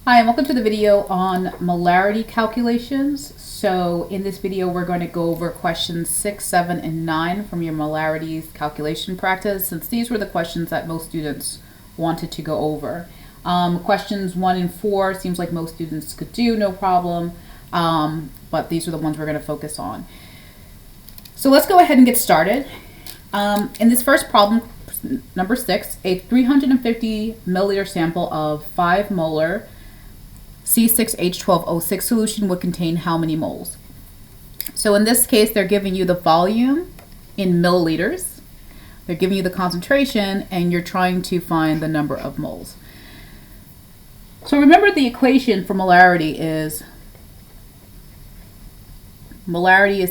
Hi, and welcome to the video on molarity calculations. So in this video, we're going to go over questions 6, 7, and 9 from your molarities calculation practice, since these were the questions that most students wanted to go over. Questions 1 and 4 seems like most students could do, no problem, but these are the ones we're going to focus on. So let's go ahead and get started. In this first problem, number 6, a 350 milliliter sample of 5 molar C6H12O6 solution would contain how many moles? So in this case, they're giving you the volume in milliliters, they're giving you the concentration, and you're trying to find the number of moles. So remember, the equation for molarity is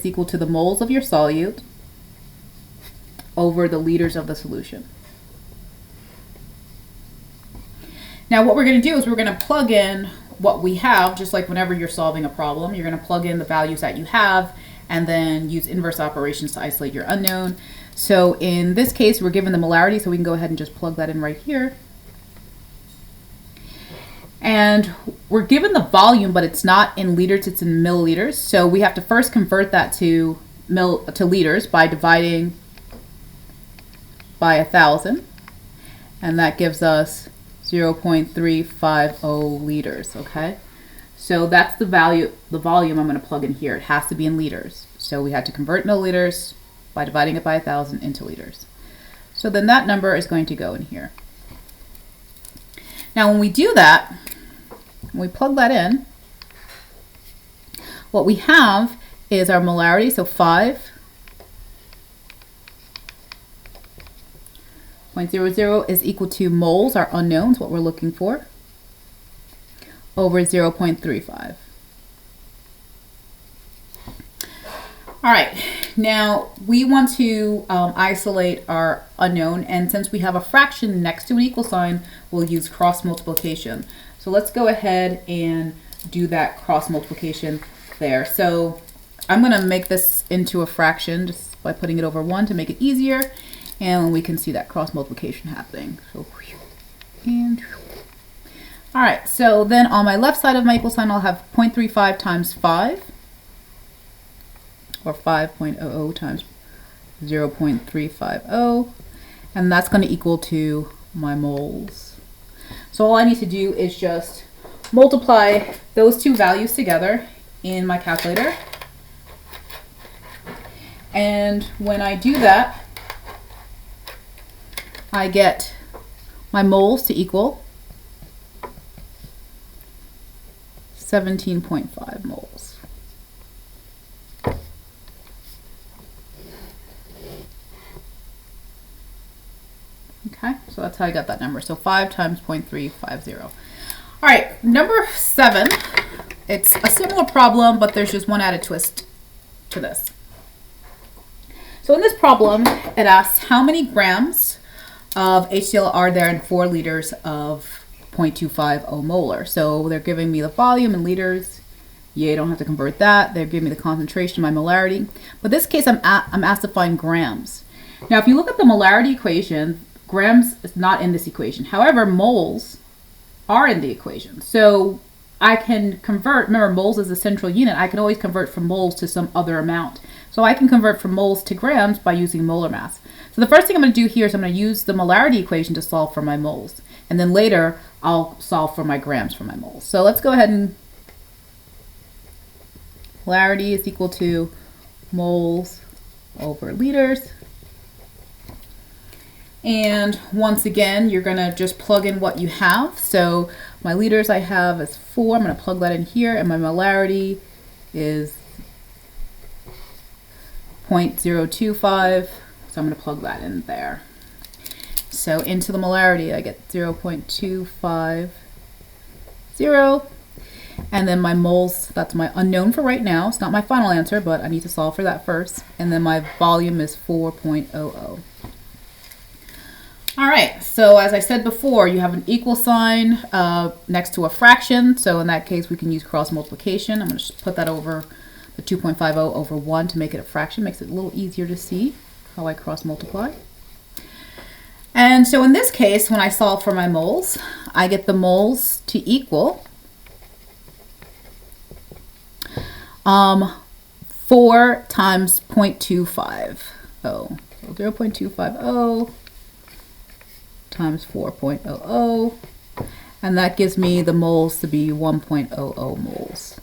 equal to the moles of your solute over the liters of the solution. Now what we're going to do is we're going to plug in what we have, just like whenever you're solving a problem. You're going to plug in the values that you have and then use inverse operations to isolate your unknown. So in this case, we're given the molarity, so we can go ahead and just plug that in right here. And we're given the volume, but it's not in liters, it's in milliliters. So we have to first convert that to liters by dividing by 1,000, and that gives us 0.350 liters, okay? So that's the volume I'm going to plug in here. It has to be in liters. So we had to convert milliliters by dividing it by 1,000 into liters. So then that number is going to go in here. Now when we do that, when we plug that in, what we have is our molarity, so 5.00 is equal to moles, our unknowns, what we're looking for, over 0.35. All right, now we want to isolate our unknown, and since we have a fraction next to an equal sign, we'll use cross multiplication. So let's go ahead and do that cross multiplication there. So I'm going to make this into a fraction just by putting it over 1 to make it easier. And we can see that cross multiplication happening. So, and all right, so then on my left side of my equal sign, I'll have 0.35 times 5, or 5.00 times 0.350, and that's going to equal to my moles. So all I need to do is just multiply those two values together in my calculator. And when I do that, I get my moles to equal 17.5 moles. Okay, so that's how I got that number. So 5 times 0.350. All right, number 7. It's a similar problem, but there's just one added twist to this. So in this problem, it asks how many grams of HCl are there in 4 liters of 0.250 molar. So they're giving me the volume in liters. Yeah, I don't have to convert that. They're giving me the concentration, my molarity. But this case, I'm asked to find grams. Now, if you look at the molarity equation, grams is not in this equation. However, moles are in the equation. So I can convert, remember moles is the central unit, I can always convert from moles to some other amount. So I can convert from moles to grams by using molar mass. So the first thing I'm going to do here is I'm going to use the molarity equation to solve for my moles. And then later, I'll solve for my grams for my moles. So let's go ahead and molarity is equal to moles over liters. And once again, you're going to just plug in what you have. So my liters I have is 4. I'm going to plug that in here. And my molarity is 0.025. So I'm going to plug that in there. So into the molarity, I get 0.250. And then my moles, that's my unknown for right now. It's not my final answer, but I need to solve for that first. And then my volume is 4.00. All right, so as I said before, you have an equal sign next to a fraction. So in that case, we can use cross multiplication. I'm going to just put that over the 2.50 over 1 to make it a fraction. Makes it a little easier to see how I cross multiply. And so in this case, when I solve for my moles, I get the moles to equal 4 times 0.250. So 0.250 times 4.00. And that gives me the moles to be 1.00 moles.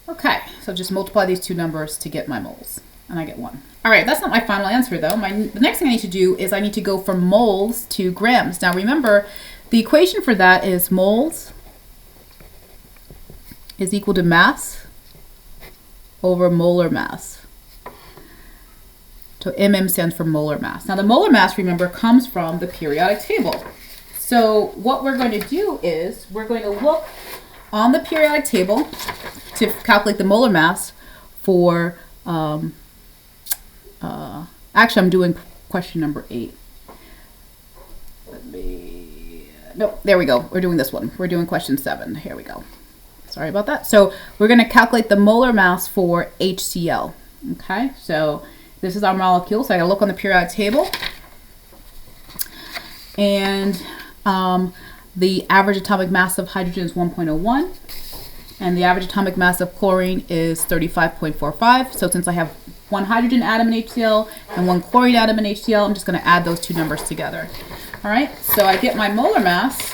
Okay, so just multiply these two numbers to get my moles, and I get 1. All right, that's not my final answer though. The next thing I need to do is I need to go from moles to grams. Now remember, the equation for that is moles is equal to mass over molar mass. So MM stands for molar mass. Now the molar mass, remember, comes from the periodic table. So what we're going to do is we're going to look on the periodic table to calculate the molar mass for, actually I'm doing question number 8. No, there we go. We're doing this one. We're doing question 7. Here we go. Sorry about that. So we're going to calculate the molar mass for HCl. Okay, so this is our molecule. So I got to look on the periodic table. And the average atomic mass of hydrogen is 1.01. And the average atomic mass of chlorine is 35.45. So since I have one hydrogen atom in HCl and one chlorine atom in HCl, I'm just going to add those two numbers together. All right, so I get my molar mass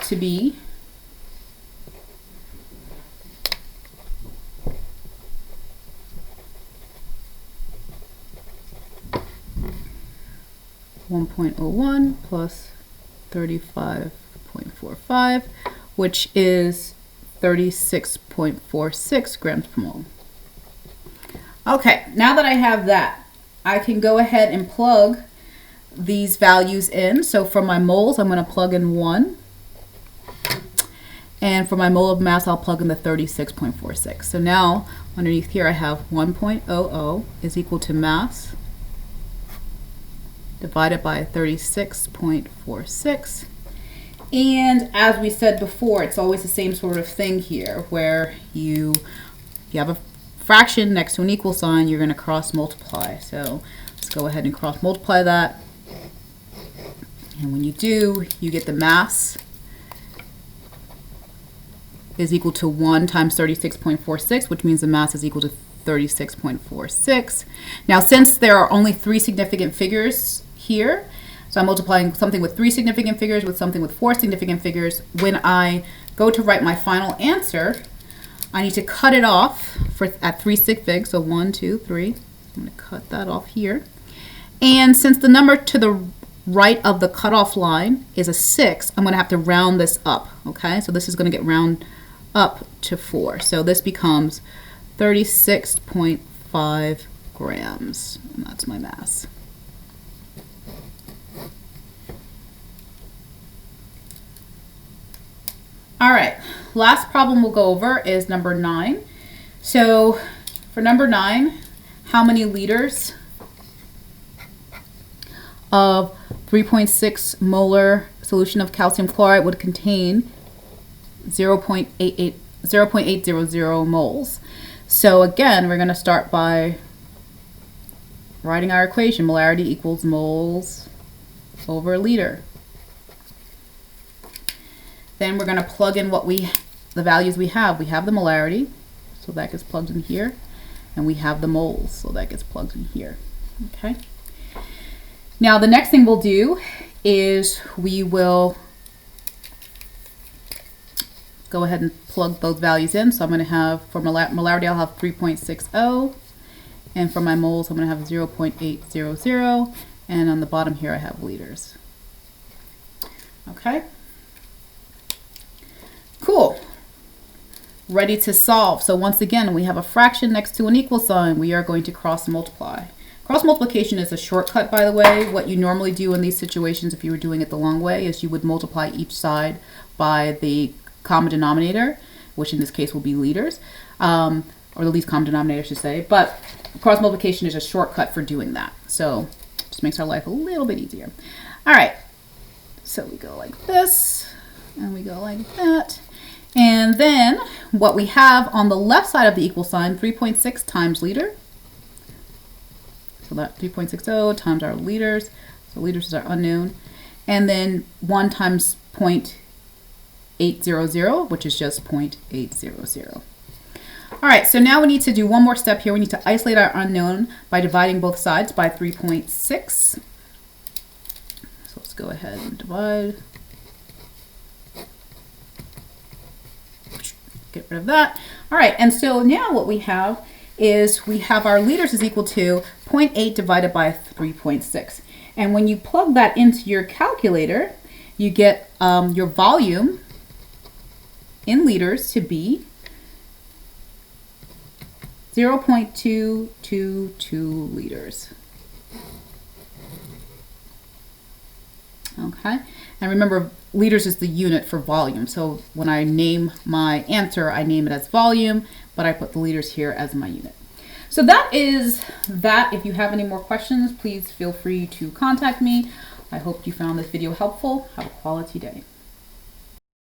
to be 1.01 plus 35.45, which is 36.46 grams per mole. Okay, now that I have that, I can go ahead and plug these values in. So for my moles, I'm going to plug in 1. And for my mole of mass, I'll plug in the 36.46. So now, underneath here, I have 1.00 is equal to mass divided by 36.46. And as we said before, it's always the same sort of thing here, where you have a fraction next to an equal sign, you're going to cross multiply. So let's go ahead and cross multiply that. And when you do, you get the mass is equal to 1 times 36.46, which means the mass is equal to 36.46. Now, since there are only 3 significant figures here, so I'm multiplying something with 3 significant figures with something with 4 significant figures, when I go to write my final answer, I need to cut it off at 3 sig figs, so 1, 2, 3. I'm going to cut that off here. And since the number to the right of the cutoff line is a 6, I'm going to have to round this up, okay? So this is going to get round up to 4. So this becomes 36.5 grams, and that's my mass. All right, last problem we'll go over is number 9. So for number 9, how many liters of 3.6 molar solution of calcium chloride would contain 0.800 moles? So again, we're going to start by writing our equation. Molarity equals moles over a liter. Then we're going to plug in the values we have. We have the molarity, so that gets plugged in here, and we have the moles, so that gets plugged in here. Okay. Now the next thing we'll do is we will go ahead and plug those values in. So I'm going to have, for molarity, I'll have 3.60, and for my moles, I'm going to have 0.800, and on the bottom here, I have liters. Okay. Cool. Ready to solve. So once again, we have a fraction next to an equal sign. We are going to cross multiply. Cross multiplication is a shortcut, by the way. What you normally do in these situations, if you were doing it the long way, is you would multiply each side by the common denominator, which in this case will be liters, or the least common denominator, I should say. But cross multiplication is a shortcut for doing that. So it just makes our life a little bit easier. All right. So we go like this, and we go like that. And then what we have on the left side of the equal sign, 3.6 times liter. So that 3.60 times our liters. So liters is our unknown. and then 1 times 0.800, which is just 0.800. All right, so now we need to do one more step here. We need to isolate our unknown by dividing both sides by 3.6. So let's go ahead and divide. Get rid of that. All right, and so now what we have is we have our liters is equal to 0.8 divided by 3.6. And when you plug that into your calculator, you get your volume in liters to be 0.222 liters. Okay, and remember, liters is the unit for volume. So when I name my answer, I name it as volume, but I put the liters here as my unit. So that is that. If you have any more questions, please feel free to contact me. I hope you found this video helpful. Have a quality day.